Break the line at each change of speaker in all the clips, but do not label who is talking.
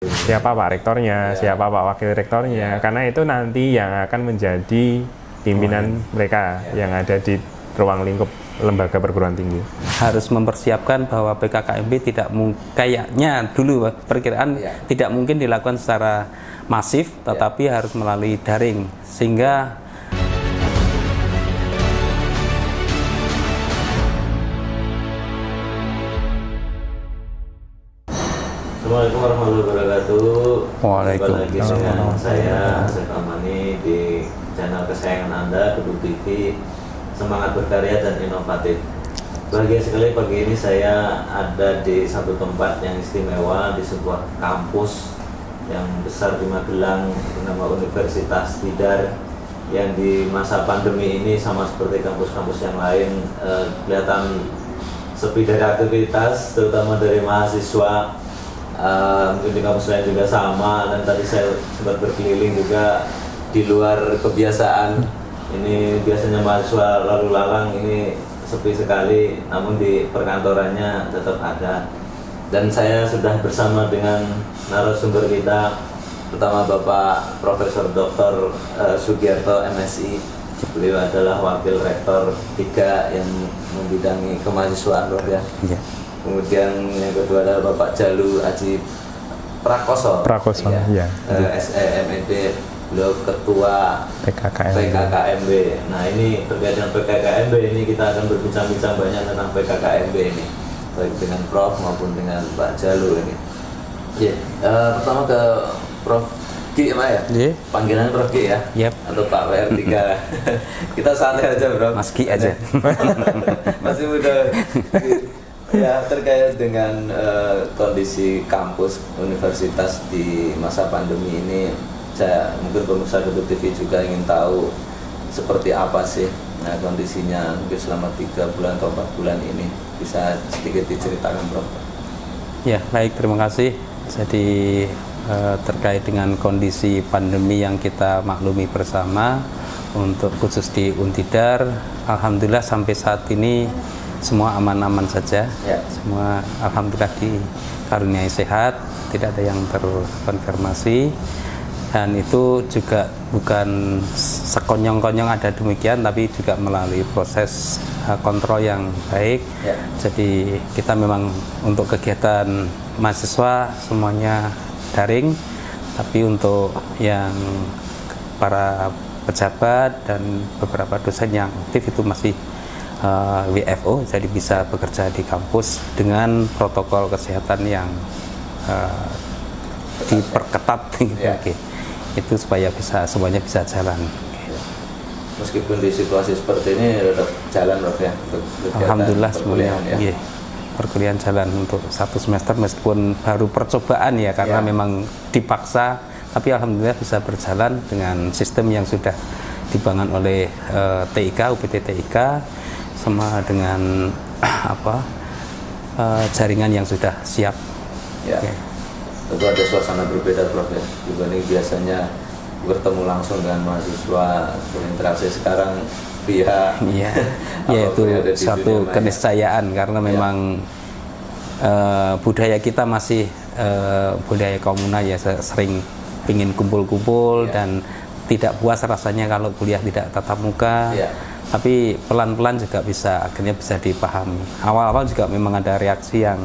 siapa Pak Rektornya, siapa Pak Wakil Rektornya, karena itu nanti yang akan menjadi pimpinan mereka yang ada di ruang lingkup lembaga perguruan tinggi.
Harus mempersiapkan bahwa PKKMB tidak kayaknya dulu perkiraan tidak mungkin dilakukan secara masif, tetapi harus melalui daring, sehingga
Assalamualaikum warahmatullahi wabarakatuh.
Waalaikumsalam.
Jumpa lagi dengan saya Syekh Amani di channel kesayangan Anda, Kedung TV, Semangat Berkarya dan Inovatif. Bahagia sekali pagi ini saya ada di satu tempat yang istimewa, di sebuah kampus yang besar di Magelang bernama Universitas Tidar, yang di masa pandemi ini sama seperti kampus-kampus yang lain kelihatan sepi dari aktivitas, terutama dari mahasiswa. Mungkin di kampus lain juga sama, dan tadi saya sempat berkeliling juga di luar kebiasaan. Ini biasanya mahasiswa lalu lalang, ini sepi sekali, namun di perkantorannya tetap ada. Dan saya sudah bersama dengan narasumber kita, pertama Bapak Profesor Dr. Sugiarto MSI. Beliau adalah Wakil Rektor 3 yang membidangi kemahasiswaan, Prof, ya. Kemudian yang kedua adalah Bapak Jalu Aji Prakoso,
ya.
SEMED, beliau Ketua PKKMB. Nah, ini terkait dengan PKKMB ini kita akan berbincang-bincang banyak tentang PKKMB ini, baik dengan Prof maupun dengan Pak Jalu ini. Pertama ke Prof Ki, ya? Panggilannya Prof Ki ya? Atau Pak WR3. Kita santai aja, Bro.
Mas Ki aja.
Masih muda. Ya, terkait dengan kondisi kampus universitas di masa pandemi ini, saya mungkin pemirsa Kedung TV juga ingin tahu seperti apa sih kondisinya mungkin selama 3 bulan atau 4 bulan ini. Bisa sedikit diceritakan, Prof?
Ya, baik, terima kasih. Jadi terkait dengan kondisi pandemi yang kita maklumi bersama, untuk khusus di Untidar, alhamdulillah sampai saat ini semua aman-aman saja, semua alhamdulillah dikaruniai sehat, tidak ada yang terkonfirmasi, dan itu juga bukan sekonyong-konyong ada demikian, tapi juga melalui proses kontrol yang baik. Jadi kita memang untuk kegiatan mahasiswa semuanya daring, tapi untuk yang para pejabat dan beberapa dosen yang aktif itu masih WFO, jadi bisa bekerja di kampus dengan protokol kesehatan yang diperketat gitu. Itu supaya semuanya bisa jalan.
Meskipun di situasi seperti ini tetap jalan, Prof, ya, untuk
alhamdulillah semuanya perkuliahan jalan untuk 1 semester, meskipun baru percobaan ya, karena memang dipaksa, tapi alhamdulillah bisa berjalan dengan sistem yang sudah dibangun oleh TIK, UPT TIK, sama dengan jaringan yang sudah siap.
Tentu ada suasana berbeda, Prof, ya, dibanding biasanya bertemu langsung dengan mahasiswa, berinteraksi. Sekarang via
itu satu keniscayaan, karena memang budaya kita masih budaya komunal ya, sering ingin kumpul-kumpul dan tidak puas rasanya kalau kuliah tidak tatap muka. Tapi pelan-pelan juga akhirnya bisa dipahami. Awal-awal juga memang ada reaksi yang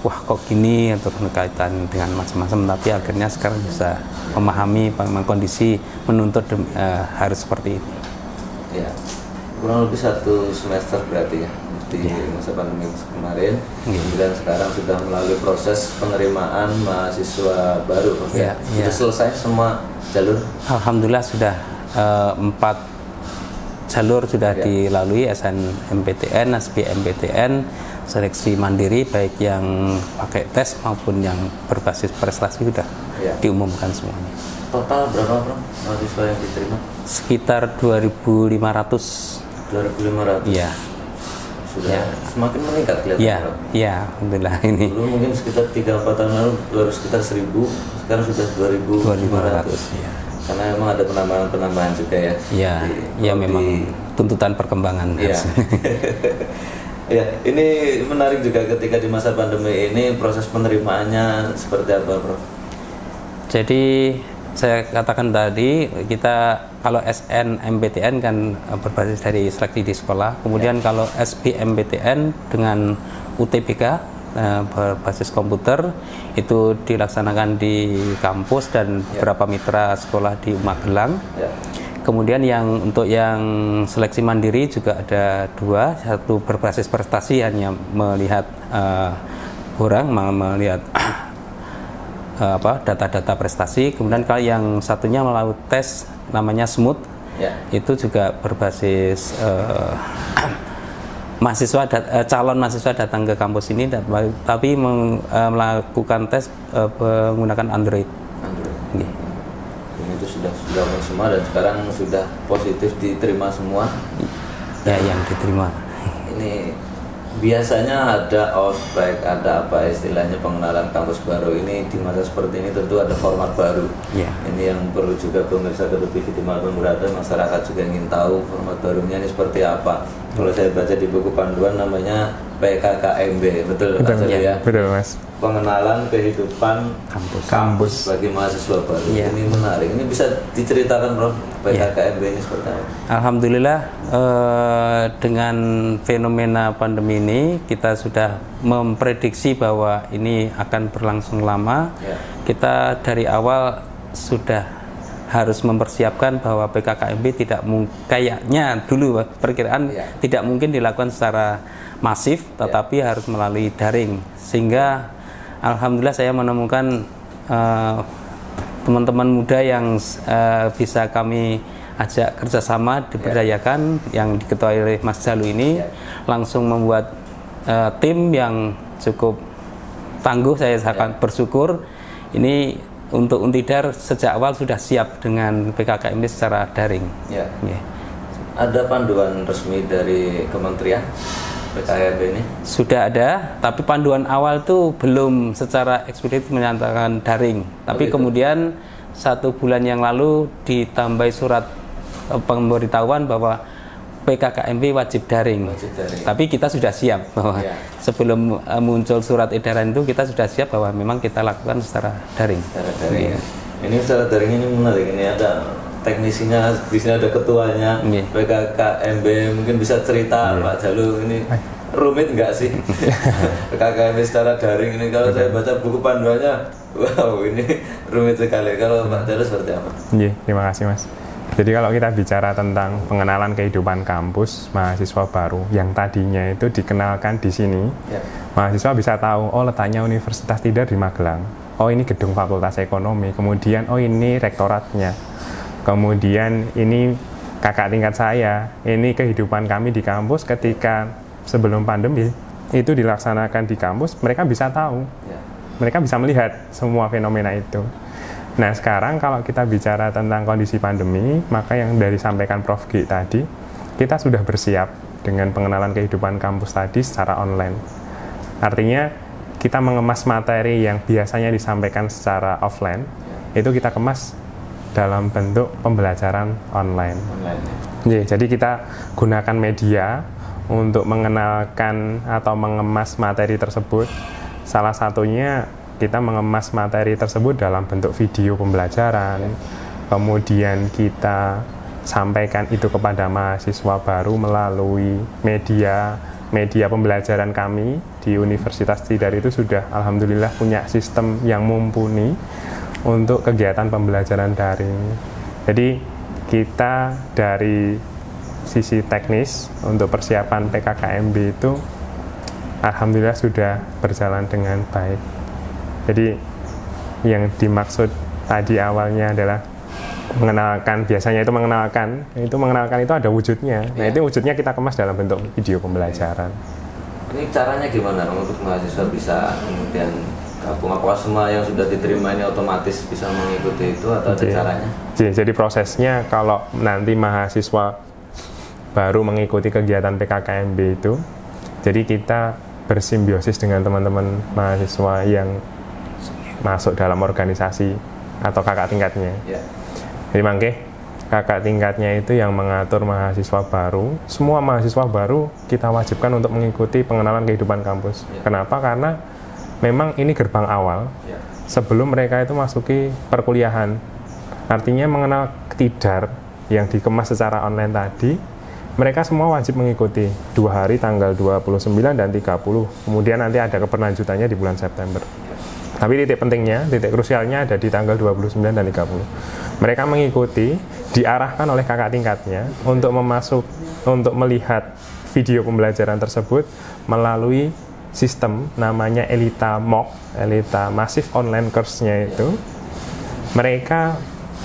wah kok gini, atau berkaitan dengan macam-macam, tapi akhirnya sekarang bisa memahami memang kondisi menuntut harus seperti ini.
Kurang lebih 1 semester berarti ya di masa pandemi kemarin. Kemudian sekarang sudah melalui proses penerimaan mahasiswa baru, Sudah selesai semua jalur?
Alhamdulillah sudah 4 jalur sudah dilalui, SNMPTN, SBMPTN, seleksi mandiri, baik yang pakai tes maupun yang berbasis prestasi sudah diumumkan semuanya.
Total berapa, Bro, mahasiswa yang diterima?
Sekitar 2.500.
2.500?
Iya.
Sudah semakin meningkat kelihatan, Bro?
Iya, alhamdulillah ini.
Dulu mungkin sekitar 3-4 tahun lalu baru sekitar 1.000, sekarang sudah 2.500. Karena memang ada penambahan juga ya.
Iya, memang tuntutan perkembangan.
Ini menarik juga ketika di masa pandemi ini proses penerimaannya seperti apa, Prof?
Jadi saya katakan tadi, kita kalau SNMPTN kan berbasis dari seleksi di sekolah, kemudian kalau SBMPTN dengan UTBK berbasis komputer itu dilaksanakan di kampus dan beberapa mitra sekolah di Magelang. Kemudian untuk yang seleksi mandiri juga ada 2, satu berbasis prestasi hanya melihat melihat data-data prestasi. Kemudian kalau yang satunya melalui tes namanya SMOOT, itu juga berbasis calon mahasiswa datang ke kampus ini tapi melakukan tes menggunakan Android.
Okay. Ini itu sudah semua dan sekarang sudah positif diterima semua.
Ya, yang diterima.
Ini biasanya ada ospek, ada apa istilahnya pengenalan kampus baru. Ini di masa seperti ini tentu ada format baru. Ini yang perlu juga pemirsa Kedut TV dimanapun berada, masyarakat juga ingin tahu format barunya ini seperti apa. Kalau saya baca di buku panduan namanya PKKMB, betul Mas ya?
Betul Mas.
Pengenalan kehidupan kampus bagi mahasiswa baru. Ini menarik. Ini bisa diceritakan Prof, PKKMB ini seperti apa?
Alhamdulillah dengan fenomena pandemi ini kita sudah memprediksi bahwa ini akan berlangsung lama. Kita dari awal sudah harus mempersiapkan bahwa PKKMB kayaknya dulu perkiraan tidak mungkin dilakukan secara masif, tetapi harus melalui daring. Sehingga alhamdulillah saya menemukan teman-teman muda yang bisa kami ajak kerjasama, diberdayakan, yang diketuai oleh Mas Jalu ini, langsung membuat tim yang cukup tangguh. Saya sangat bersyukur. Ini untuk Untidar sejak awal sudah siap dengan PKKMB secara daring.
Ada panduan resmi dari Kementerian PKKMB ini? Sudah
ada, tapi panduan awal itu belum secara eksplisit menyatakan daring. Tapi kemudian 1 bulan yang lalu ditambahi surat pemberitahuan bahwa PKKMB wajib daring. Tapi kita sudah siap bahwa sebelum muncul surat edaran itu kita sudah siap bahwa memang kita lakukan secara daring.
Ini secara daring ini menarik. Ini ada teknisinya, di sini ada ketuanya PKKMB. Mungkin bisa cerita Pak Jalu, ini rumit nggak sih PKKMB secara daring ini? Kalau saya baca buku panduannya, wow ini rumit sekali. Kalau Pak Jalu seperti apa?
Terima kasih Mas. Jadi kalau kita bicara tentang pengenalan kehidupan kampus mahasiswa baru yang tadinya itu dikenalkan di sini, mahasiswa bisa tahu, oh letaknya Universitas Tidar di Magelang, oh ini gedung Fakultas Ekonomi, kemudian oh ini rektoratnya, kemudian ini kakak tingkat saya, ini kehidupan kami di kampus ketika sebelum pandemi itu dilaksanakan di kampus, mereka bisa tahu, mereka bisa melihat semua fenomena itu. Nah sekarang kalau kita bicara tentang kondisi pandemi, maka yang dari sampaikan Prof. G tadi, kita sudah bersiap dengan pengenalan kehidupan kampus tadi secara online. Artinya kita mengemas materi yang biasanya disampaikan secara offline, itu kita kemas dalam bentuk pembelajaran online. Jadi kita gunakan media untuk mengenalkan atau mengemas materi tersebut. Salah satunya kita mengemas materi tersebut dalam bentuk video pembelajaran, kemudian kita sampaikan itu kepada mahasiswa baru melalui media pembelajaran kami di Universitas Tidar. Itu sudah alhamdulillah punya sistem yang mumpuni untuk kegiatan pembelajaran daring. Jadi kita dari sisi teknis untuk persiapan PKKMB itu alhamdulillah sudah berjalan dengan baik. Jadi yang dimaksud tadi awalnya adalah mengenalkan, biasanya itu mengenalkan itu ada wujudnya. Nah itu wujudnya kita kemas dalam bentuk video pembelajaran.
Ini caranya gimana untuk mahasiswa bisa kemudian gabung? Apakah semua yang sudah diterima ini otomatis bisa mengikuti itu atau ada caranya?
Jadi prosesnya kalau nanti mahasiswa baru mengikuti kegiatan PKKMB itu, jadi kita bersimbiosis dengan teman-teman mahasiswa yang masuk dalam organisasi atau kakak tingkatnya. Jadi mangke kakak tingkatnya itu yang mengatur mahasiswa baru. Semua mahasiswa baru kita wajibkan untuk mengikuti pengenalan kehidupan kampus. Kenapa? Karena memang ini gerbang awal sebelum mereka itu masuki perkuliahan. Artinya mengenal Tidar yang dikemas secara online tadi, mereka semua wajib mengikuti 2 hari tanggal 29 dan 30. Kemudian nanti ada keberlanjutannya di bulan September. Tapi titik pentingnya, titik krusialnya ada di tanggal 29 dan 30. Mereka mengikuti, diarahkan oleh kakak tingkatnya untuk melihat video pembelajaran tersebut melalui sistem namanya ELITA MOOC, ELITA Massive Online Course-nya itu. Mereka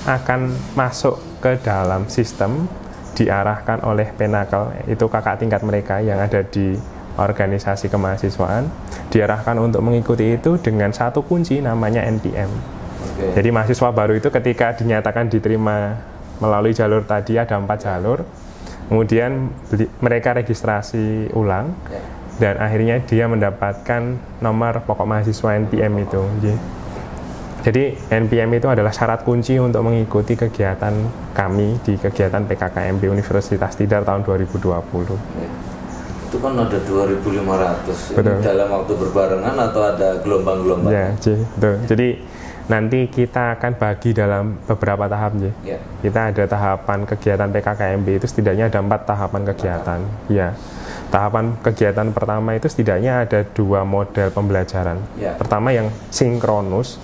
akan masuk ke dalam sistem, diarahkan oleh Penakel, itu kakak tingkat mereka yang ada di organisasi kemahasiswaan, diarahkan untuk mengikuti itu dengan satu kunci namanya NPM. Jadi mahasiswa baru itu ketika dinyatakan diterima melalui jalur tadi, ada 4 jalur, kemudian mereka registrasi ulang, dan akhirnya dia mendapatkan nomor pokok mahasiswa NPM itu. Jadi NPM itu adalah syarat kunci untuk mengikuti kegiatan kami di kegiatan PKKMB Universitas Tidar tahun 2020.
Itu kan ada 2.500.
Betul.
Ini dalam waktu berbarengan atau ada gelombang-gelombang?
Ya, betul. Jadi nanti kita akan bagi dalam beberapa tahap,
ya.
Kita ada tahapan kegiatan PKKMB itu setidaknya ada 4 tahapan kegiatan. Ya. Tahapan kegiatan pertama itu setidaknya ada 2 model pembelajaran.
Ya.
Pertama yang sinkronus.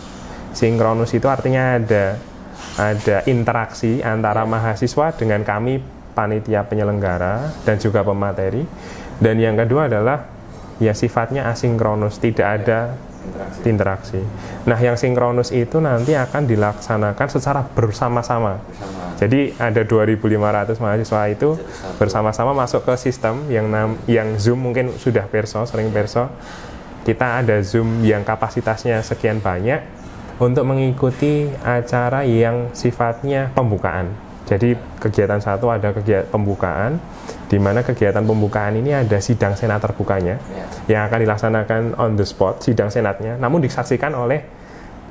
Sinkronus itu artinya ada interaksi antara mahasiswa dengan kami panitia penyelenggara dan juga pemateri. Dan yang kedua adalah ya sifatnya asinkronus, tidak ada interaksi. Nah, yang sinkronus itu nanti akan dilaksanakan secara bersama-sama. Jadi ada 2.500 mahasiswa itu bersama-sama masuk ke sistem yang Zoom, mungkin sudah sering perso. Kita ada Zoom yang kapasitasnya sekian banyak untuk mengikuti acara yang sifatnya pembukaan. Jadi kegiatan 1 ada kegiatan pembukaan, di mana kegiatan pembukaan ini ada sidang senat terbukanya yang akan dilaksanakan on the spot, sidang senatnya, namun disaksikan oleh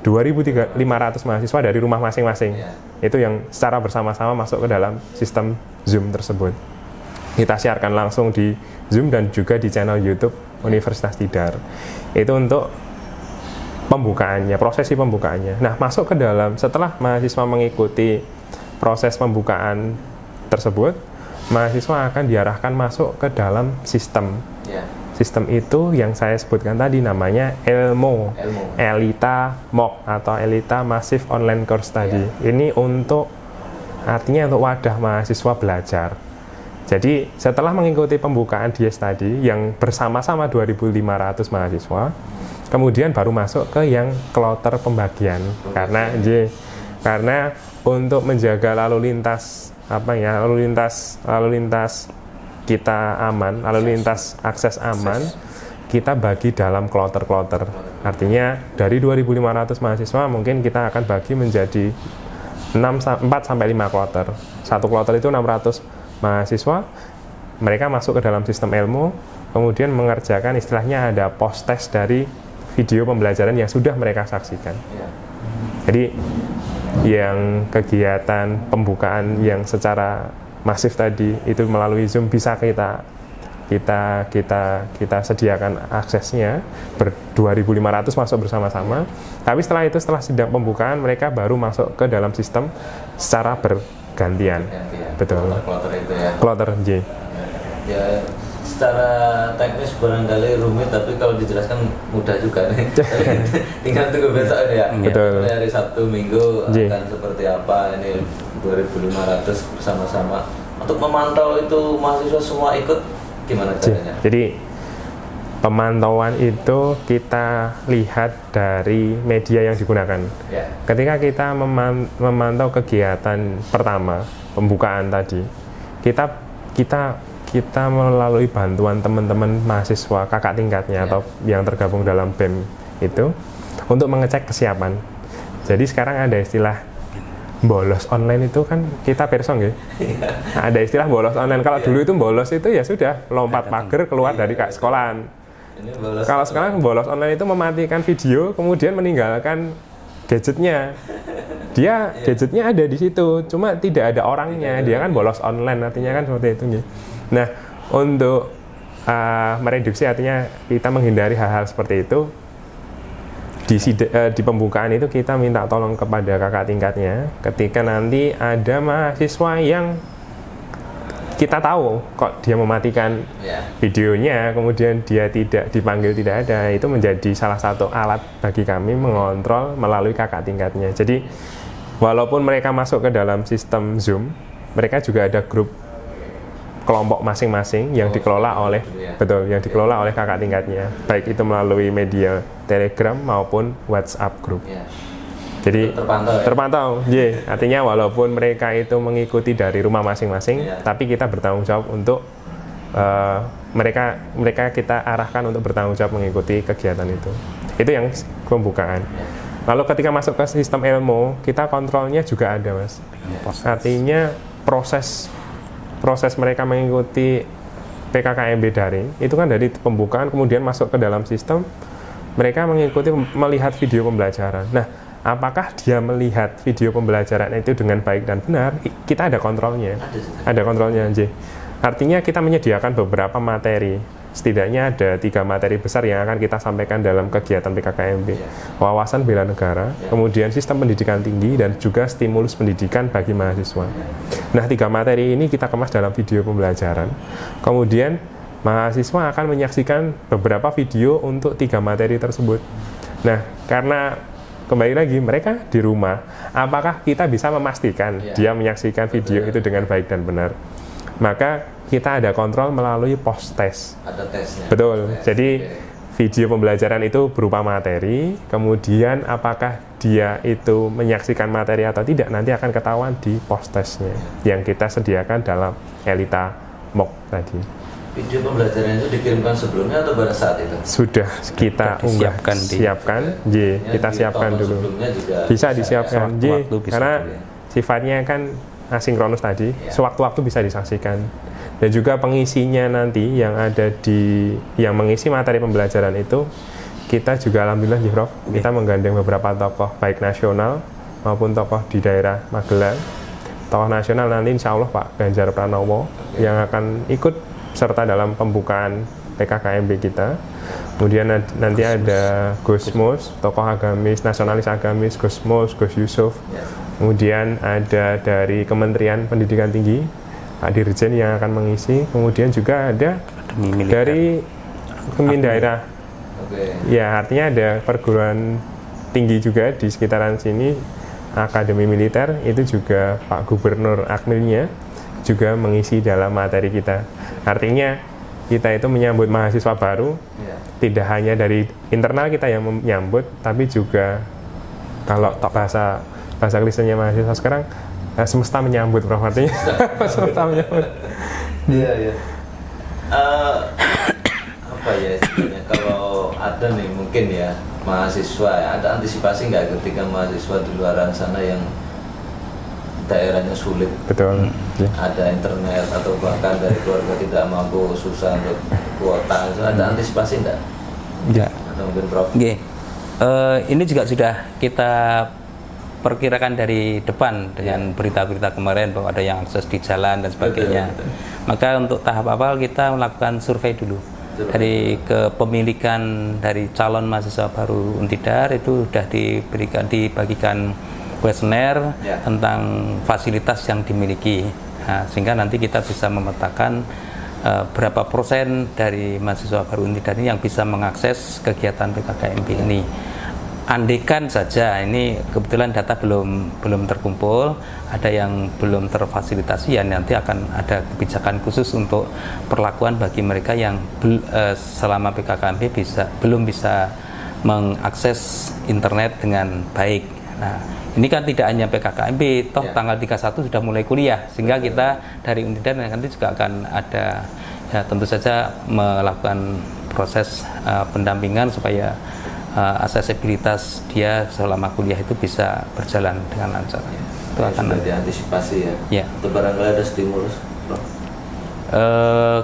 2.500 mahasiswa dari rumah masing-masing. Itu yang secara bersama-sama masuk ke dalam sistem Zoom tersebut. Kita siarkan langsung di Zoom dan juga di channel YouTube Universitas Tidar. Itu untuk pembukaannya, prosesi pembukaannya. Nah, masuk ke dalam, setelah mahasiswa mengikuti proses pembukaan tersebut, mahasiswa akan diarahkan masuk ke dalam sistem. Sistem itu yang saya sebutkan tadi namanya ELMO, ELITA MOOC atau ELITA Massive Online Course tadi. Ini artinya untuk wadah mahasiswa belajar. Jadi setelah mengikuti pembukaan DIES tadi yang bersama-sama 2.500 mahasiswa, kemudian baru masuk ke yang kloter pembagian. Karena untuk menjaga lalu lintas kita aman, lalu lintas akses aman, kita bagi dalam kloter-kloter. Artinya dari 2.500 mahasiswa mungkin kita akan bagi menjadi 4 sampai 5 kloter. Satu kloter itu 600 mahasiswa. Mereka masuk ke dalam sistem ELMO, kemudian mengerjakan istilahnya ada post test dari video pembelajaran yang sudah mereka saksikan. Jadi yang kegiatan pembukaan yang secara masif tadi itu melalui Zoom bisa kita sediakan aksesnya 2.500 masuk bersama-sama. Tapi setelah sidang pembukaan mereka baru masuk ke dalam sistem secara bergantian. Betul.
Kloter itu ya.
Kloter J.
Ya, secara teknis barangkali rumit, tapi kalau dijelaskan mudah juga nih. Tinggal tunggu besok ya.
Betul.
Hari Sabtu Minggu akan seperti apa ini 2.500 bersama-sama. Untuk memantau itu mahasiswa semua ikut gimana caranya?
Jadi pemantauan itu kita lihat dari media yang digunakan. Ketika kita memantau kegiatan pertama pembukaan tadi, kita melalui bantuan teman-teman mahasiswa kakak tingkatnya atau yang tergabung dalam BEM itu untuk mengecek kesiapan. Jadi sekarang ada istilah bolos online itu kan kita persong ya. Ada istilah bolos online. Kalau dulu itu bolos itu ya sudah lompat pagar keluar dari sekolahan. Kalau sekarang bolos online itu mematikan video kemudian meninggalkan gadgetnya. Dia gadgetnya ada di situ, cuma tidak ada orangnya. Dia kan bolos online, artinya kan seperti itu. Nah, untuk mereduksi artinya kita menghindari hal-hal seperti itu, di pembukaan itu kita minta tolong kepada kakak tingkatnya ketika nanti ada mahasiswa yang kita tahu kok dia mematikan videonya, kemudian dia tidak dipanggil, tidak ada, itu menjadi salah satu alat bagi kami mengontrol melalui kakak tingkatnya. Jadi walaupun mereka masuk ke dalam sistem Zoom, mereka juga ada grup kelompok masing-masing yang dikelola oleh yang dikelola oleh kakak tingkatnya, baik itu melalui media Telegram maupun WhatsApp grup. Jadi terpantau, artinya walaupun mereka itu mengikuti dari rumah masing-masing, tapi kita bertanggung jawab untuk mereka kita arahkan untuk bertanggung jawab mengikuti kegiatan itu. Itu yang pembukaan. Lalu ketika masuk ke sistem ilmu, kita kontrolnya juga ada, Mas. Artinya proses mereka mengikuti PKKMB daring itu kan dari pembukaan kemudian masuk ke dalam sistem, mereka melihat video pembelajaran. Nah, apakah dia melihat video pembelajaran itu dengan baik dan benar? Kita ada kontrolnya. Ada kontrolnya, Artinya kita menyediakan beberapa materi. Setidaknya ada 3 materi besar yang akan kita sampaikan dalam kegiatan PKKMB. Wawasan bela negara, kemudian sistem pendidikan tinggi, dan juga stimulus pendidikan bagi mahasiswa. Nah, 3 materi ini kita kemas dalam video pembelajaran. Kemudian mahasiswa akan menyaksikan beberapa video untuk 3 materi tersebut. Nah, karena kembali lagi mereka di rumah, apakah kita bisa memastikan dia menyaksikan video itu dengan baik dan benar? Maka kita ada kontrol melalui post test.
Ada tesnya.
Betul. Jadi video pembelajaran itu berupa materi, kemudian apakah dia itu menyaksikan materi atau tidak nanti akan ketahuan di post testnya yang kita sediakan dalam Elita MOOC tadi.
Video pembelajaran itu dikirimkan sebelumnya atau pada saat itu?
Sudah kita siapkan, kita siapkan dulu. Bisa disiapkan, karena sifatnya kan asinkronus tadi, sewaktu-waktu bisa disaksikan. Dan juga pengisinya nanti yang ada yang mengisi materi pembelajaran itu, kita juga alhamdulillah Prof, kita menggandeng beberapa tokoh baik nasional maupun tokoh di daerah Magelang. Tokoh nasional nanti insya Allah Pak Ganjar Pranowo yang akan ikut serta dalam pembukaan PKKMB kita. Kemudian nanti ada Gus Mus, tokoh agamis, nasionalis agamis, Gus Mus, Gus Yusuf. Kemudian ada dari Kementerian Pendidikan Tinggi, Pak Dirjen yang akan mengisi. Kemudian juga ada dari Kementerian Daerah. Ya, artinya ada perguruan tinggi juga di sekitaran sini, Akademi Militer, itu juga Pak Gubernur Akmilnya juga mengisi dalam materi kita. Artinya kita itu menyambut mahasiswa baru, tidak hanya dari internal kita yang menyambut, tapi juga kalau bahasa klisenya mahasiswa sekarang, semesta menyambut, Prof, artinya semesta menyambut.
Iya. Apa ya istilahnya, kalau ada nih mungkin ya mahasiswa, ada antisipasi nggak ketika mahasiswa di luar sana yang daerahnya sulit,
betul,
ada internet atau bahkan dari keluarga tidak mampu, susah untuk kuota, ada antisipasi nggak?
Ya.
Atau mungkin Prof?
Ini juga sudah kita perkirakan dari depan dengan berita-berita kemarin bahwa ada yang akses di jalan dan sebagainya. Betul. Maka untuk tahap awal kita melakukan survei dulu. Dari kepemilikan dari calon mahasiswa baru Untidar itu sudah dibagikan kuesioner tentang fasilitas yang dimiliki. Nah, sehingga nanti kita bisa memetakan berapa persen dari mahasiswa baru Untidar ini yang bisa mengakses kegiatan PKKMB ini. Andaikan saja ini kebetulan data belum terkumpul, ada yang belum terfasilitasi, ya nanti akan ada kebijakan khusus untuk perlakuan bagi mereka yang selama PKKMB belum bisa mengakses internet dengan baik. Nah, ini kan tidak hanya PKKMB, toh tanggal 31 sudah mulai kuliah, sehingga kita dari Untidar nanti juga akan ada, ya tentu saja melakukan proses pendampingan supaya aksesibilitas dia selama kuliah itu bisa berjalan dengan lancar. Itu akan
diantisipasi ya. Atau barangkali ada stimulus,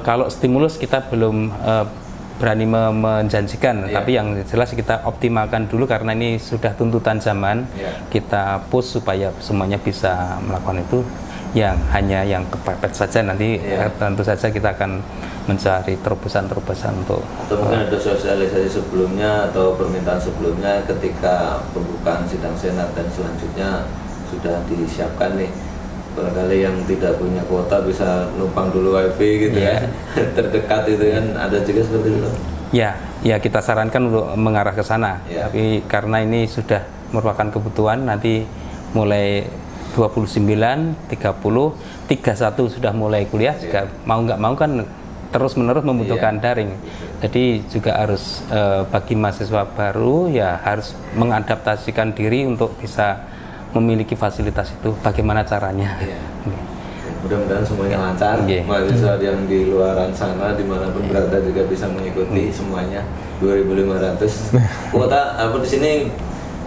kalau stimulus kita belum berani menjanjikan, tapi yang jelas kita optimalkan dulu karena ini sudah tuntutan zaman. Kita push supaya semuanya bisa melakukan itu. yang hanya yang kepepet saja, nanti tentu saja kita akan mencari terobosan-terobosan untuk
atau mungkin ada sosialisasi sebelumnya atau permintaan sebelumnya ketika pembukaan sidang senat dan selanjutnya sudah disiapkan nih, barangkali yang tidak punya kuota bisa numpang dulu wifi gitu ya terdekat itu kan, ada juga seperti itu.
Ya kita sarankan untuk mengarah ke sana, tapi karena ini sudah merupakan kebutuhan, nanti mulai 29, 30, 31 sudah mulai kuliah, juga mau nggak mau kan terus-menerus membutuhkan daring. Jadi juga harus bagi mahasiswa baru ya harus mengadaptasikan diri untuk bisa memiliki fasilitas itu. Bagaimana caranya?
Mudah-mudahan semuanya lancar. Mahasiswa yang di luaran sana dimanapun berada juga bisa mengikuti semuanya. 2.500 kuota apa di sini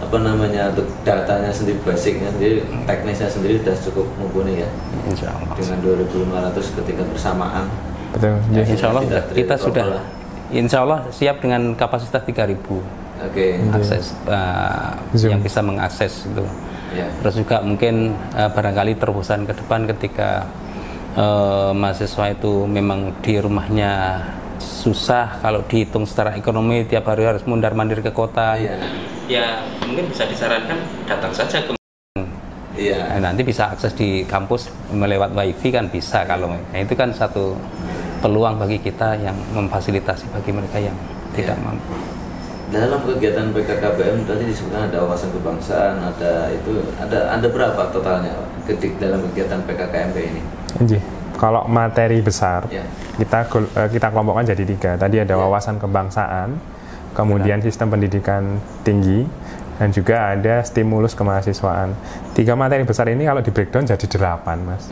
apa namanya untuk datanya sendiri basicnya, jadi teknisnya sendiri sudah cukup mumpuni ya.
Insya Allah.
Dengan 2.500 ketika bersamaan.
Betul.
Ya, insya Allah kita sudah, insya Allah siap dengan kapasitas 3.000 akses yang bisa mengakses itu. Terus juga mungkin barangkali terobosan ke depan ketika mahasiswa itu memang di rumahnya susah, kalau dihitung secara ekonomi tiap hari harus mundar-mandir ke kota. Ya mungkin bisa disarankan datang saja ke nanti bisa akses di kampus melewat wifi kan bisa. Kalau itu kan satu peluang bagi kita yang memfasilitasi bagi mereka yang tidak mampu.
Dalam kegiatan PKKBM tadi disebutkan ada wawasan kebangsaan, ada berapa totalnya dalam kegiatan PKKMB ini?
Kalau materi besar kita kelompokkan jadi 3. Tadi ada wawasan kebangsaan, kemudian sistem pendidikan tinggi, dan juga ada stimulus kemahasiswaan. 3 materi besar ini kalau di breakdown jadi 8, Mas.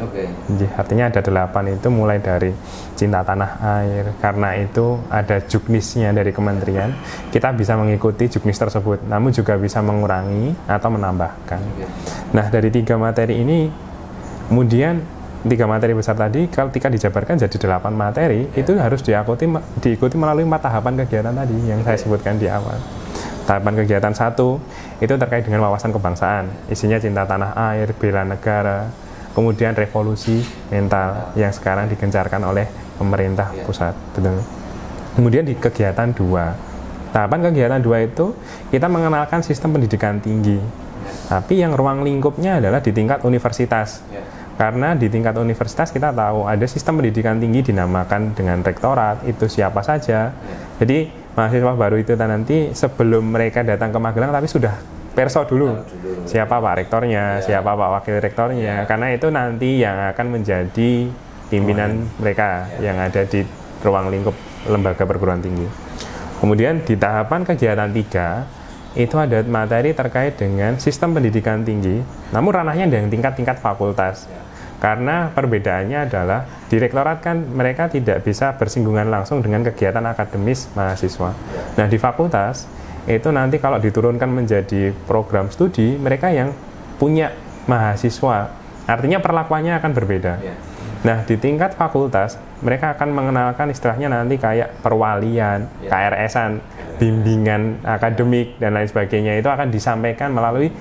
Artinya ada 8 itu mulai dari cinta tanah air, karena itu ada juknisnya dari kementerian, kita bisa mengikuti juknis tersebut, namun juga bisa mengurangi atau menambahkan. Nah dari 3 materi ini, kemudian 3 materi besar tadi ketika dijabarkan jadi 8 materi, itu harus diikuti melalui 4 tahapan kegiatan tadi yang saya sebutkan di awal. Tahapan kegiatan 1 itu terkait dengan wawasan kebangsaan, isinya cinta tanah air, bela negara, kemudian revolusi mental yang sekarang digencarkan oleh pemerintah pusat. Betul. Kemudian di kegiatan 2, tahapan kegiatan 2 itu kita mengenalkan sistem pendidikan tinggi, tapi yang ruang lingkupnya adalah di tingkat universitas. Karena di tingkat universitas kita tahu ada sistem pendidikan tinggi dinamakan dengan rektorat, itu siapa saja. Jadi mahasiswa baru itu nanti sebelum mereka datang ke Magelang tapi sudah perso dulu. Siapa Pak Rektornya, siapa Pak Wakil Rektornya, karena itu nanti yang akan menjadi pimpinan mereka yang ada di ruang lingkup lembaga perguruan tinggi. Kemudian di tahapan kegiatan 3 itu ada materi terkait dengan sistem pendidikan tinggi, namun ranahnya dengan tingkat-tingkat fakultas. Karena perbedaannya adalah di rektorat kan mereka tidak bisa bersinggungan langsung dengan kegiatan akademis mahasiswa. Nah di fakultas itu nanti kalau diturunkan menjadi program studi, mereka yang punya mahasiswa, artinya perlakuannya akan berbeda. Nah di tingkat fakultas mereka akan mengenalkan istilahnya nanti kayak perwalian, KRS-an, bimbingan akademik dan lain sebagainya, itu akan disampaikan melalui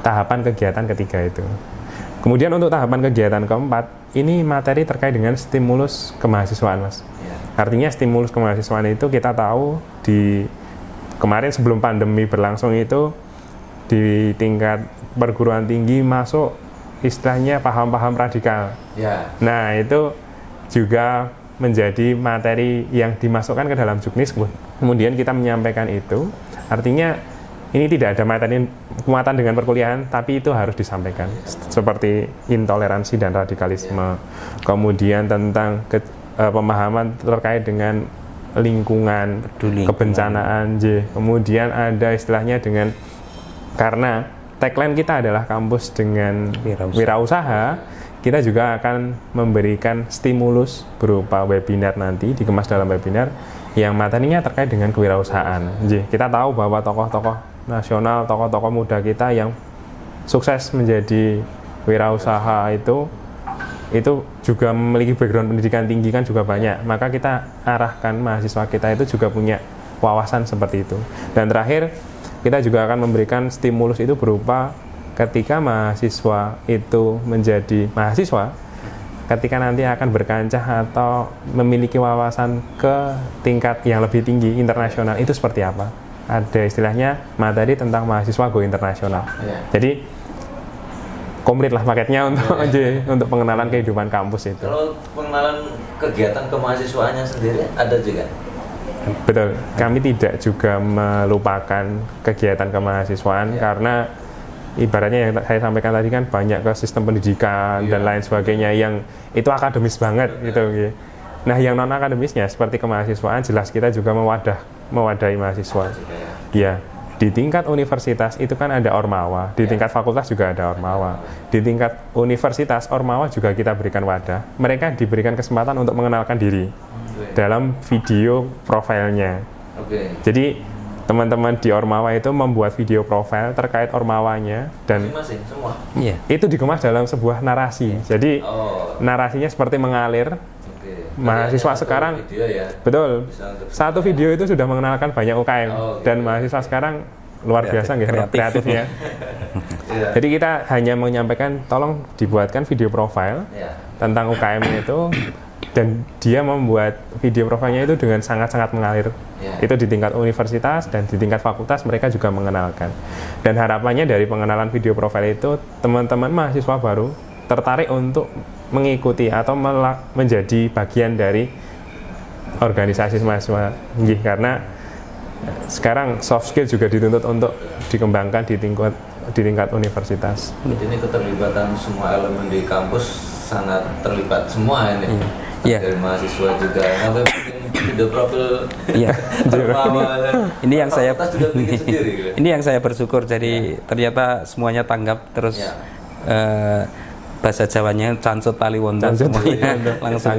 tahapan kegiatan ketiga itu. Kemudian untuk tahapan kegiatan keempat, ini materi terkait dengan stimulus kemahasiswaan, Mas. Artinya stimulus kemahasiswaan itu kita tahu di kemarin sebelum pandemi berlangsung itu di tingkat perguruan tinggi masuk istilahnya paham-paham radikal. Nah itu juga menjadi materi yang dimasukkan ke dalam juknis. Kemudian kita menyampaikan itu, artinya ini tidak ada materi muatan dengan perkuliahan, tapi itu harus disampaikan. Seperti intoleransi dan radikalisme. Kemudian tentang pemahaman terkait dengan lingkungan, kebencanaan, kemudian ada istilahnya dengan, karena tagline kita adalah kampus dengan wirausaha, kita juga akan memberikan stimulus berupa webinar nanti, dikemas dalam webinar, yang materinya terkait dengan kewirausahaan. Kita tahu bahwa tokoh-tokoh nasional, tokoh-tokoh muda kita yang sukses menjadi wirausaha itu juga memiliki background pendidikan tinggi kan juga banyak. Maka kita arahkan mahasiswa kita itu juga punya wawasan seperti itu. Dan terakhir kita juga akan memberikan stimulus itu berupa ketika mahasiswa itu menjadi mahasiswa, ketika nanti akan berkancah atau memiliki wawasan ke tingkat yang lebih tinggi internasional, itu seperti apa? Ada istilahnya materi tentang mahasiswa go internasional. Jadi komplit lah paketnya untuk pengenalan kehidupan kampus itu.
Kalau pengenalan kegiatan kemahasiswaannya sendiri ada juga?
Betul, kami tidak juga melupakan kegiatan kemahasiswaan karena ibaratnya yang saya sampaikan tadi kan banyak ke sistem pendidikan dan lain sebagainya yang itu akademis banget gitu. Nah yang non akademisnya seperti kemahasiswaan jelas kita juga mewadahi mahasiswa. Ya, di tingkat universitas itu kan ada ormawa, di tingkat fakultas juga ada ormawa. Di tingkat universitas ormawa juga kita berikan wadah. Mereka diberikan kesempatan untuk mengenalkan diri dalam video profilnya. Jadi teman-teman di ormawa itu membuat video profil terkait ormawanya dan
semua.
Itu dikemas dalam sebuah narasi. Jadi narasinya seperti mengalir. Mahasiswa sekarang betul satu video itu sudah mengenalkan banyak UKM dan mahasiswa sekarang luar biasa kreatifnya. Jadi kita hanya menyampaikan tolong dibuatkan video profil tentang UKM itu, dan dia membuat video profilnya itu dengan sangat-sangat mengalir. Itu di tingkat universitas dan di tingkat fakultas mereka juga mengenalkan. Dan harapannya dari pengenalan video profil itu teman-teman mahasiswa baru tertarik untuk mengikuti atau menjadi bagian dari organisasi mahasiswa, karena sekarang soft skill juga dituntut untuk dikembangkan di tingkat universitas.
Ini keterlibatan semua elemen di kampus sangat terlibat semua ini. Dari mahasiswa juga. Sampai bikin video profil.
Ini yang saya ini yang saya bersyukur. Jadi ternyata semuanya tanggap terus. Bahasa Jawanya cancut tali wonten semuanya langsung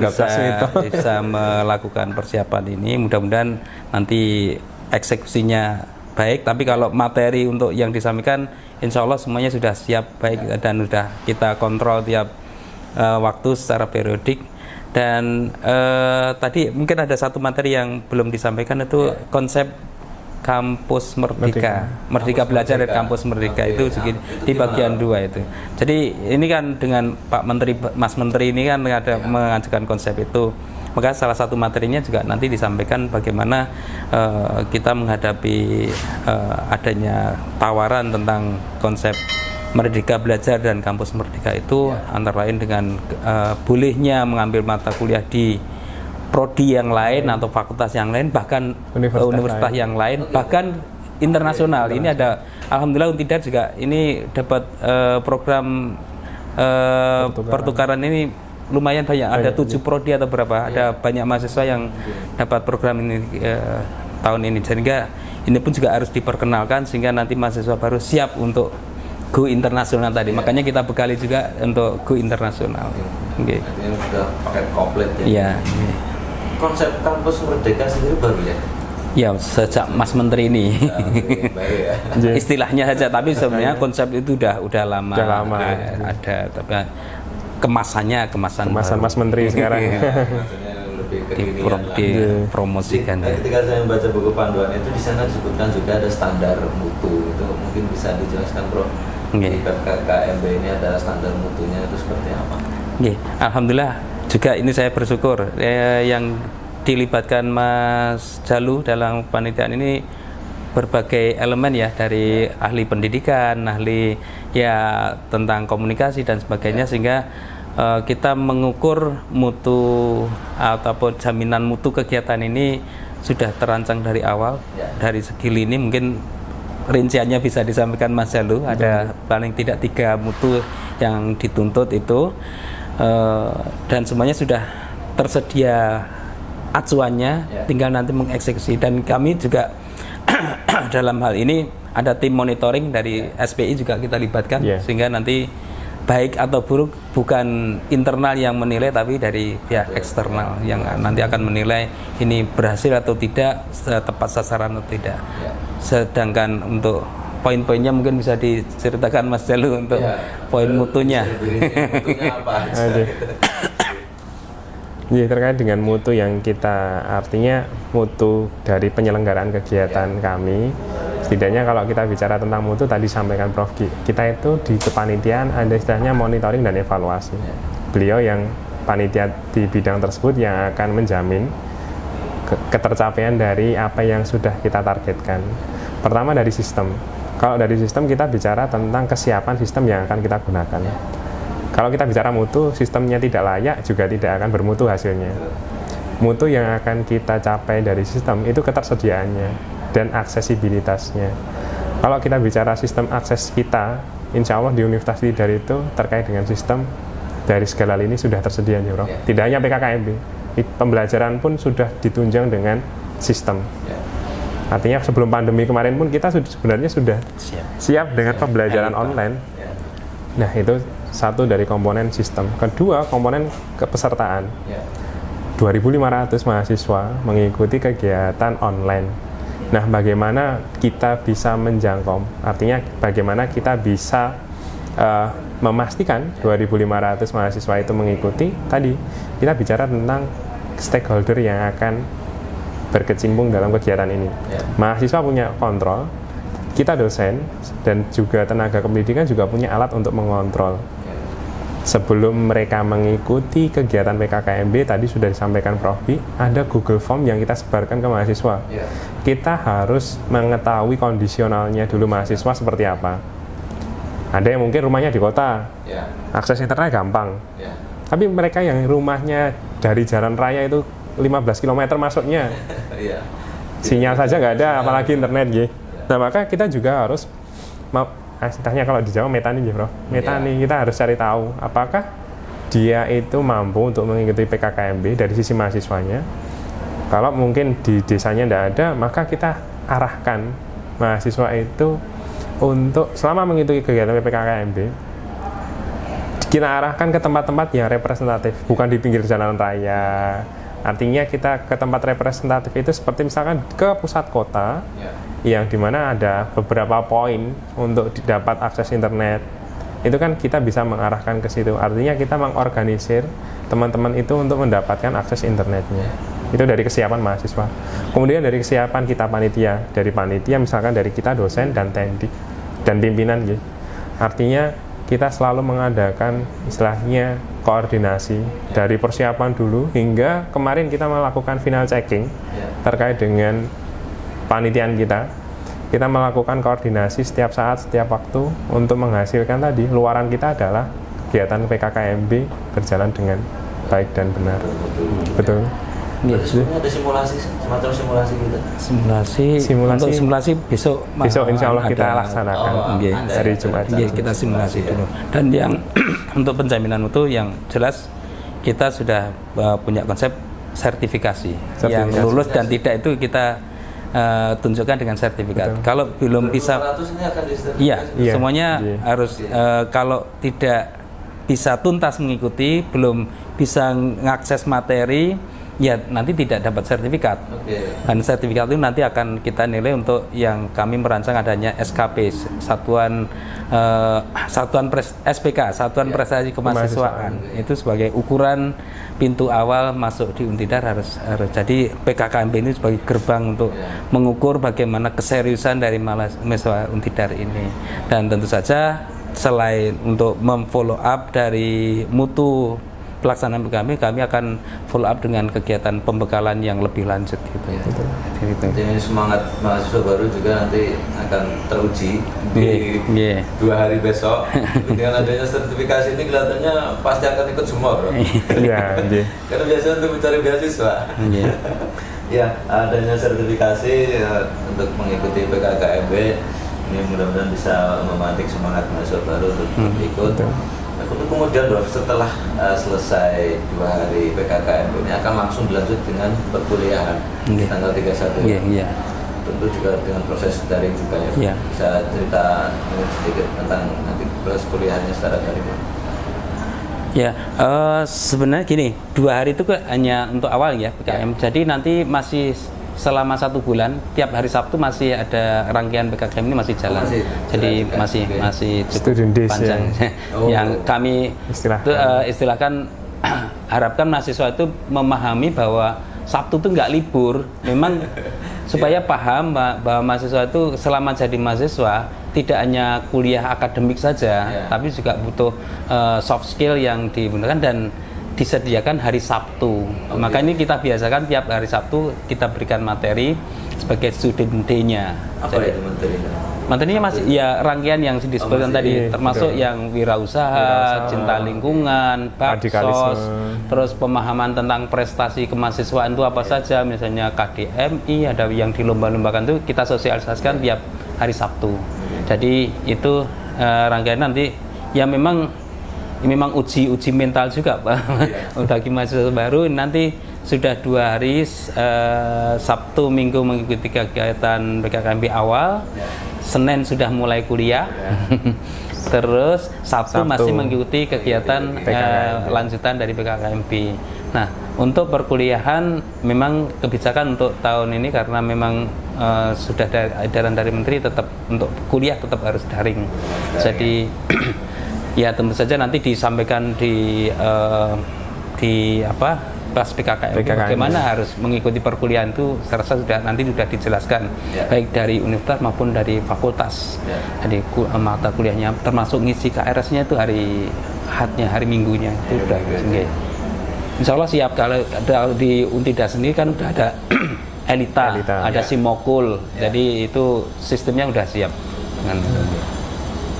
bisa melakukan persiapan ini. Mudah-mudahan nanti eksekusinya baik, tapi kalau materi untuk yang disampaikan insya Allah semuanya sudah siap baik dan sudah kita kontrol tiap waktu secara periodik. Dan tadi mungkin ada satu materi yang belum disampaikan, itu konsep Kampus Merdeka Belajar dari Kampus Merdeka itu di bagian 2 itu. Jadi ini kan dengan Pak Menteri, Mas Menteri ini kan ada mengajukan konsep itu. Maka salah satu materinya juga nanti disampaikan bagaimana kita menghadapi adanya tawaran tentang konsep Merdeka Belajar dan Kampus Merdeka itu, antara lain dengan bolehnya mengambil mata kuliah di prodi yang lain atau fakultas yang lain, bahkan universitas yang lain, bahkan internasional. Ini ada, alhamdulillah Untidar juga ini dapat program pertukaran ini lumayan banyak. Ada 7 prodi atau berapa, ada banyak mahasiswa yang dapat program ini tahun ini. Sehingga ini pun juga harus diperkenalkan sehingga nanti mahasiswa baru siap untuk go internasional tadi. Makanya kita bekali juga untuk go internasional.
Ini sudah paket komplit ya. Konsep Kampus Merdeka sendiri baru ya?
Ya, sejak Mas Menteri ini. Istilahnya saja, tapi sebenarnya konsep itu udah lama. Ada, tapi kemasan
Mas Menteri sekarang.
Dipromosikan.
Ketika saya membaca buku panduan itu, di sana disebutkan juga ada standar mutu. Itu mungkin bisa dijelaskan, Bro. KKMB ini ada standar mutunya itu seperti apa?
Alhamdulillah juga ini saya bersyukur yang dilibatkan Mas Jalu dalam panitiaan ini berbagai elemen ya, dari ahli pendidikan, ahli ya tentang komunikasi dan sebagainya, sehingga kita mengukur mutu ataupun jaminan mutu kegiatan ini sudah terancang dari awal. Dari segi lini mungkin rinciannya bisa disampaikan Mas Jalu, ada paling tidak 3 mutu yang dituntut itu. Dan semuanya sudah tersedia acuannya, tinggal nanti mengeksekusi. Dan kami juga dalam hal ini ada tim monitoring dari SPI juga kita libatkan, sehingga nanti baik atau buruk bukan internal yang menilai, tapi dari pihak eksternal yang nanti akan menilai ini berhasil atau tidak, tepat sasaran atau tidak. Sedangkan untuk poin-poinnya mungkin bisa diceritakan Mas Jalu untuk poin mutunya.
Terkait dengan mutu yang kita, artinya mutu dari penyelenggaraan kegiatan kami Setidaknya kalau kita bicara tentang mutu tadi sampaikan Prof. Ki, kita itu di kepanitiaan ada istilahnya monitoring dan evaluasi. Beliau yang panitia di bidang tersebut yang akan menjamin ketercapaian dari apa yang sudah kita targetkan. Pertama dari sistem. Kalau dari sistem kita bicara tentang kesiapan sistem yang akan kita gunakan. Kalau kita bicara mutu, sistemnya tidak layak juga tidak akan bermutu hasilnya. Mutu yang akan kita capai dari sistem itu ketersediaannya dan aksesibilitasnya. Kalau kita bicara sistem akses kita, insya Allah di Universitas Tidar itu terkait dengan sistem dari segala lini sudah tersedia nih, Bro. Tidak hanya PKKMB, pembelajaran pun sudah ditunjang dengan sistem. Artinya sebelum pandemi kemarin pun kita sebenarnya sudah siap dengan pembelajaran online. Nah, itu satu dari komponen sistem. Kedua, komponen kepesertaan. 2.500 mahasiswa mengikuti kegiatan online. Nah, bagaimana kita bisa menjangkau? Artinya bagaimana kita bisa memastikan 2.500 mahasiswa itu mengikuti? Tadi kita bicara tentang stakeholder yang akan berkecimpung dalam kegiatan ini. Mahasiswa punya kontrol, kita dosen dan juga tenaga kependidikan juga punya alat untuk mengontrol. Sebelum mereka mengikuti kegiatan PKKMB, tadi sudah disampaikan Prof. Bi, ada Google Form yang kita sebarkan ke mahasiswa. Kita harus mengetahui kondisionalnya dulu mahasiswa seperti apa. Ada yang mungkin rumahnya di kota, akses internet gampang. Tapi mereka yang rumahnya dari jalan raya itu 15 km masuknya, sinyal saja nggak ada, apalagi internet gitu. Nah, maka kita juga harus istilahnya kalau di Jawa metani ya, Bro. Metani kita harus cari tahu apakah dia itu mampu untuk mengikuti PKKMB dari sisi mahasiswanya. Kalau mungkin di desanya tidak ada, maka kita arahkan mahasiswa itu untuk selama mengikuti kegiatan PKKMB, kita arahkan ke tempat-tempat yang representatif, bukan di pinggir jalan raya. Artinya kita ke tempat representatif itu seperti misalkan ke pusat kota, yang dimana ada beberapa poin untuk dapat akses internet. Itu kan kita bisa mengarahkan ke situ. Artinya kita mengorganisir teman-teman itu untuk mendapatkan akses internetnya. Itu dari kesiapan mahasiswa. Kemudian dari kesiapan kita panitia. Dari panitia misalkan dari kita dosen dan tendik dan pimpinan gitu. Artinya kita selalu mengadakan istilahnya koordinasi dari persiapan dulu hingga kemarin kita melakukan final checking terkait dengan panitiaan kita melakukan koordinasi setiap saat, setiap waktu untuk menghasilkan tadi luaran kita adalah kegiatan PKKMB berjalan dengan baik dan benar. Betul.
Sebelumnya ada simulasi, semacam simulasi gitu.
Untuk simulasi besok
insya Allah kita laksanakan hari Jumat.
Kita simulasi dulu. Dan yang untuk penjaminan mutu yang jelas kita sudah punya konsep sertifikasi. Yang lulus dan tidak itu kita tunjukkan dengan sertifikat. Betul. Kalau belum bisa, semuanya harus. Kalau tidak bisa tuntas mengikuti, belum bisa mengakses materi, ya nanti tidak dapat sertifikat. Dan sertifikat itu nanti akan kita nilai untuk yang kami merancang adanya SKP, SPK, Satuan Prestasi Kemahasiswaan. Itu sebagai ukuran pintu awal masuk di Untidar harus. Jadi PKKMB ini sebagai gerbang untuk mengukur bagaimana keseriusan dari mahasiswa Untidar ini. Dan tentu saja selain untuk memfollow up dari mutu pelaksanaan kami akan follow up dengan kegiatan pembekalan yang lebih lanjut gitu ya.
Jadi semangat mahasiswa baru juga nanti akan teruji di 2 hari besok. Dengan adanya sertifikasi ini kelihatannya pasti akan ikut semua, Bro.
Iya,
karena biasanya untuk mencari beasiswa. Ya, adanya sertifikasi untuk mengikuti PKKMB ini mudah-mudahan bisa memantik semangat mahasiswa baru untuk ikut. Untuk kemudian Bro, setelah selesai 2 hari PKKMB ini akan langsung dilanjut dengan perkuliahan tanggal 31 tentu juga dengan proses daring juga ya. Bisa cerita sedikit tentang nanti proses kuliahnya secara daring.
Sebenarnya gini, 2 hari itu hanya untuk awal ya PKKMB. Jadi nanti masih selama 1 bulan, tiap hari Sabtu masih ada rangkaian PKKMB ini masih jalan. Jadi masih cukup panjang. Yang kami istilahkan harapkan mahasiswa itu memahami bahwa Sabtu tuh nggak libur, memang supaya paham bahwa mahasiswa itu selama jadi mahasiswa tidak hanya kuliah akademik saja, tapi juga butuh soft skill yang dibutuhkan dan disediakan hari Sabtu. Maka ini kita biasakan tiap hari Sabtu kita berikan materi sebagai student day-nya.
Apa itu materinya?
Materinya masih ya rangkaian yang disebutkan tadi, termasuk yang wirausaha, cinta lingkungan, baksos, terus pemahaman tentang prestasi kemahasiswaan itu apa saja, misalnya KDMI, ada yang dilomba-lombakan itu kita sosialisasikan tiap hari Sabtu. Jadi itu rangkaian nanti ya memang uji mental juga Pak. Bagi mahasiswa baru nanti sudah 2 hari Sabtu Minggu mengikuti kegiatan PKKMP awal, Senin sudah mulai kuliah, terus Sabtu masih mengikuti kegiatan lanjutan dari PKKMP. Nah, untuk perkuliahan memang kebijakan untuk tahun ini karena memang sudah ada edaran dari Menteri tetap untuk kuliah tetap harus daring. Jadi ya tentu saja nanti disampaikan di pas PKKMP bagaimana harus mengikuti perkuliahan itu saya rasa nanti sudah dijelaskan baik dari universitas maupun dari fakultas. Jadi mata kuliahnya termasuk ngisi KRS-nya itu hari Ahadnya, hari Minggunya itu sudah Insya Allah siap. Kalau di Untida sendiri kan sudah ada Elita, ada Simokul, jadi itu sistemnya sudah siap.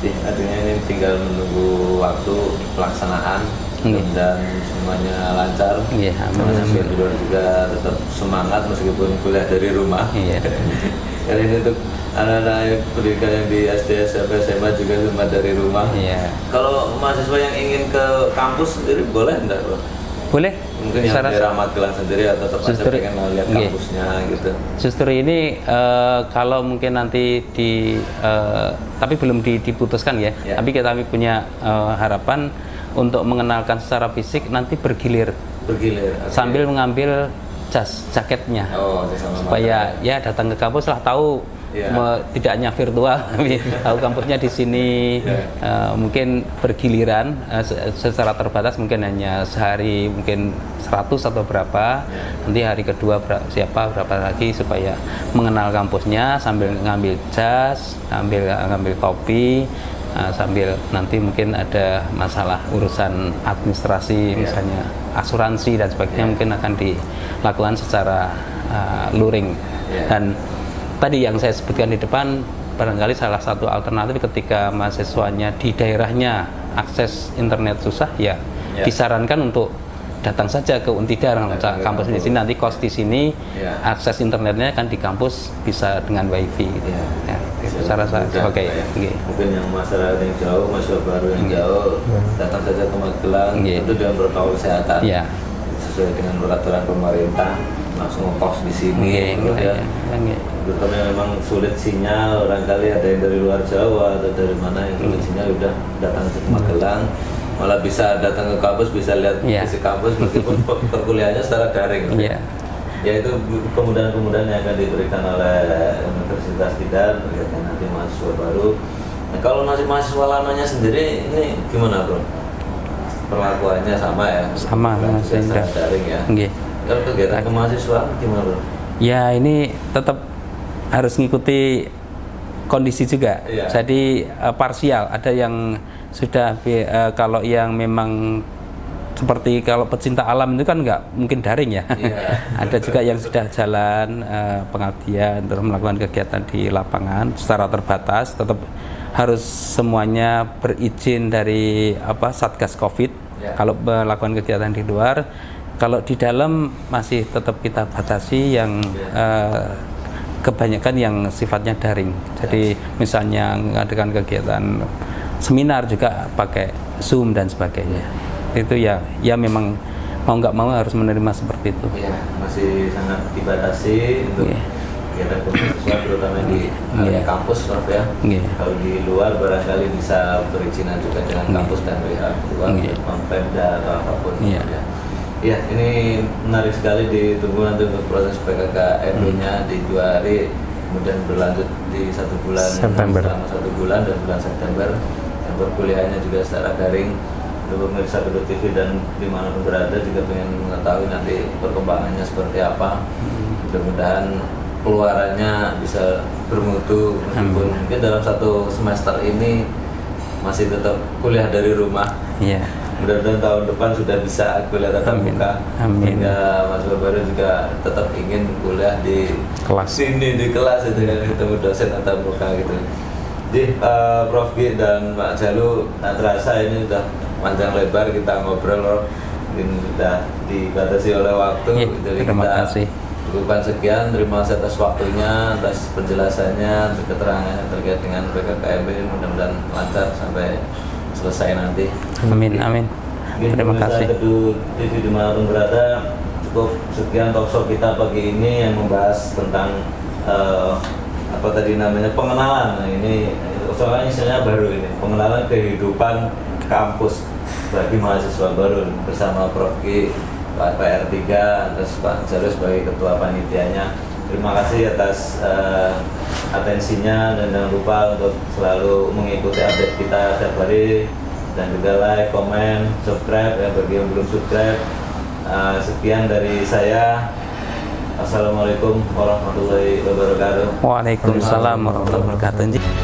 Artinya ini tinggal menunggu waktu pelaksanaan dan semuanya lancar. Mahasiswa di luar juga tetap semangat meskipun kuliah dari rumah. Karena ini untuk anak-anak pendidikan yang di SD, SMP, SMA juga cuma dari rumah. Kalau mahasiswa yang ingin ke kampus sendiri boleh enggak, Bro?
Boleh.
Mungkin yang daerah Magelang sendiri atau tetap aja pengen lihat kampusnya gitu.
Justru ini kalau mungkin nanti tapi belum diputuskan ya. Tapi kita punya harapan untuk mengenalkan secara fisik nanti bergilir sambil mengambil jaketnya supaya ya datang ke kampus lah tahu tidak hanya virtual tapi tahu kampusnya di sini. Mungkin bergiliran secara terbatas, mungkin hanya sehari mungkin 100 atau berapa, nanti hari kedua berapa lagi supaya mengenal kampusnya sambil ngambil jas, ngambil topi, sambil nanti mungkin ada masalah urusan administrasi misalnya asuransi dan sebagainya mungkin akan dilakukan secara luring. Dan tadi yang saya sebutkan di depan barangkali salah satu alternatif ketika mahasiswanya di daerahnya akses internet susah disarankan untuk datang saja ke Untida, kampus di sini, nanti kos di sini, akses internetnya kan di kampus bisa dengan wifi gitu. Saya rasa
mungkin yang masyarakat yang jauh, mahasiswa baru yang jauh datang saja ke Magelang itu dengan protokol kesehatan sesuai dengan peraturan pemerintah, langsung ngekos di sini. Terutama memang sulit sinyal, barangkali ada yang dari luar Jawa atau dari mana yang sulit sinyal udah datang ke Magelang, malah bisa datang ke kampus, bisa lihat isi kampus meskipun perkuliahannya secara daring. Ya itu kemudahan-kemudahan yang akan diberikan oleh Universitas Tidar berkaitan nanti mahasiswa baru. Nah, kalau masih mahasiswa lamanya sendiri ini gimana, Bro? Perlakuannya sama ya?
Sama,
secara daring ya. Kalau kegiatan kemahasiswaan gimana, Bro?
Ya ini tetap harus ngikuti kondisi juga. Jadi parsial. Ada yang sudah kalau yang memang seperti kalau pecinta alam itu kan nggak mungkin daring ya. Ada juga yang sudah jalan pengabdian terus melakukan kegiatan di lapangan secara terbatas, tetap harus semuanya berizin dari Satgas Covid. Kalau melakukan kegiatan di luar, kalau di dalam masih tetap kita batasi yang kebanyakan yang sifatnya daring. Jadi misalnya mengadakan kegiatan seminar juga pakai Zoom dan sebagainya. Itu ya memang mau nggak mau harus menerima seperti itu.
Masih sangat dibatasi untuk kegiatan kemahasiswaan terutama di kampus, Prof ya. Kalau di luar barangkali bisa perizinan juga dengan kampus dan pihak luar, Pemda atau apapun. Ya, ini menarik sekali, ditunggu nanti untuk proses PKKMP-nya di 2 hari, kemudian berlanjut di 1 bulan
September.
Selama 1 bulan dan bulan September, yang perkuliahannya juga secara daring. pemirsa Kedut TV dan dimanapun berada juga pengen mengetahui nanti perkembangannya seperti apa. Mudah-mudahan keluarannya bisa bermutu, meskipun mungkin dalam satu semester ini masih tetap kuliah dari rumah.
Iya.
Mudah-mudahan tahun depan sudah bisa kuliah tatap muka.
Amin.
Hingga Mas Baru juga tetap ingin kuliah di
Kelas.
sini, di kelas itu kan, ketemu dosen tatap muka gitu. Jadi Prof G dan Pak Jalu, tak terasa ini udah panjang lebar kita ngobrol, mungkin sudah dibatasi oleh waktu.
Ya,
jadi
terima
kita
kasih.
cukupkan sekian. Terima kasih atas waktunya, atas penjelasannya, atas keterangannya terkait dengan PKKMB. Mudah-mudahan lancar sampai selesai nanti.
Amin, amin. Terima kasih.
Kedut TV dimanapun berada, cukup sekian talkshow kita pagi ini yang membahas tentang apa tadi namanya, pengenalan. Nah, ini soalnya istilahnya baru ini, pengenalan kehidupan kampus bagi mahasiswa baru bersama Prof G, Pak PR3, terus Pak Jalu sebagai ketua panitianya. Terima kasih atas atensinya dan jangan lupa untuk selalu mengikuti update kita setiap hari dan juga like, komen, subscribe ya bagi yang belum subscribe. Sekian dari saya. Assalamualaikum warahmatullahi wabarakatuh.
Waalaikumsalam warahmatullahi wabarakatuh.